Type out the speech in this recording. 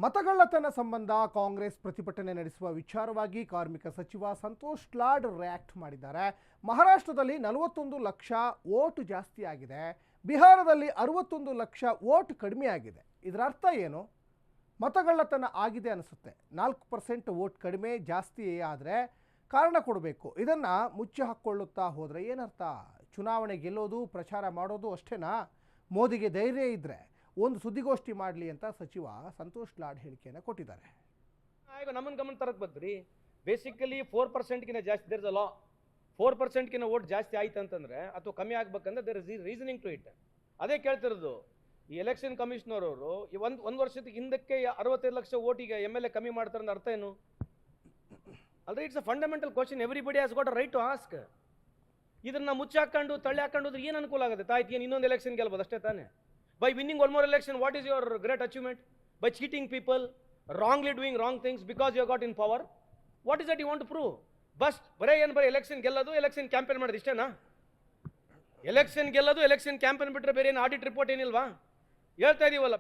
ಮತಗಳ್ಳತನ ಸಂಬಂಧ ಕಾಂಗ್ರೆಸ್ ಪ್ರತಿಭಟನೆ ನಡೆಸುವ ವಿಚಾರವಾಗಿ ಕಾರ್ಮಿಕ ಸಚಿವ ಸಂತೋಷ್ ಲಾಡ್ ರಿಯಾಕ್ಟ್ ಮಾಡಿದ್ದಾರೆ. ಮಹಾರಾಷ್ಟ್ರದಲ್ಲಿ 41 ಲಕ್ಷ ವೋಟ್ ಜಾಸ್ತಿ ಆಗಿದೆ, ಬಿಹಾರದಲ್ಲಿ 61 ಲಕ್ಷ ವೋಟ್ ಕಡಿಮೆ ಆಗಿದೆ. ಇದರ ಅರ್ಥ ಏನು? ಮತಗಳ್ಳತನ ಆಗಿದೆ ಅನಿಸುತ್ತೆ. 4% ವೋಟ್ ಕಡಿಮೆ ಜಾಸ್ತಿ ಆದರೆ ಕಾರಣ ಕೊಡಬೇಕು. ಇದನ್ನು ಮುಚ್ಚಿ ಹಾಕ್ಕೊಳ್ಳುತ್ತಾ ಹೋದರೆ ಏನರ್ಥ? ಚುನಾವಣೆ ಗೆಲ್ಲೋದು ಪ್ರಚಾರ ಮಾಡೋದು ಅಷ್ಟೇನಾ? ಮೋದಿಗೆ ಧೈರ್ಯ ಇದ್ದರೆ ಒಂದು ಸುದ್ದಿಗೋಷ್ಠಿ ಮಾಡಲಿ ಅಂತ ಸಚಿವ ಸಂತೋಷ್ ಲಾಡ್ ಹೇಳಿಕೆಯನ್ನು ಕೊಟ್ಟಿದ್ದಾರೆ. ಈಗ ನಮ್ಮನ್ನು ಗಮನ ತರಕ್ಕೆ ಬಂದ್ರಿ, ಬೇಸಿಕಲಿ 4%ಗಿಂತ ಜಾಸ್ತಿ ದೇರ್ ಇಸ್ ಅ ಲಾ. 4%ಗಿಂತ ವೋಟ್ ಜಾಸ್ತಿ ಆಯ್ತು ಅಂತಂದ್ರೆ ಅಥವಾ ಕಮ್ಮಿ ಆಗ್ಬೇಕಂದ್ರೆ there is reasoning to it. ಅದೇ ಕೇಳ್ತಿರೋದು. ಈ ಎಲೆಕ್ಷನ್ ಕಮಿಷನರ್ ಅವರು ಒಂದು ವರ್ಷದ ಹಿಂದಕ್ಕೆ 65 ಲಕ್ಷ ವೋಟಿಗೆ MLA ಕಮ್ಮಿ ಮಾಡ್ತಾರೆ ಅಂದ್ರೆ ಅರ್ಥ ಏನು? ಅಲ್ರಿ, it's a fundamental question everybody has got a right to ask. ಇದನ್ನ ಮುಚ್ಚಿ ಹಾಕೊಂಡು ತಳ್ಳಿ ಹಾಕೊಂಡು ಹೋದ್ರೆ ಏನು ಅನುಕೂಲ ಆಗುತ್ತೆ? ಆಯ್ತು, ಏನು ಇನ್ನೊಂದು ಎಲೆಕ್ಷನ್ ಗೆಲ್ಬೋದು ಅಷ್ಟೇ ತಾನೆ? By winning one more election, what is your great achievement? By cheating people, wrongly doing wrong things because you got in power? What is that you want to prove? ಬರೀ ಎಲೆಕ್ಷನ್ ಗೆಲ್ಲೋದು, election campaign ಮಾಡೋದು ಇಷ್ಟೇನಾ? Election ಗೆಲ್ಲೋದು, election campaign ಬಿಟ್ಟರೆ ಬೇರೆ ಏನು audit report ಏನಿಲ್ವಾ? ಹೇಳ್ತಾ ಇದೀವಲ್ಲ.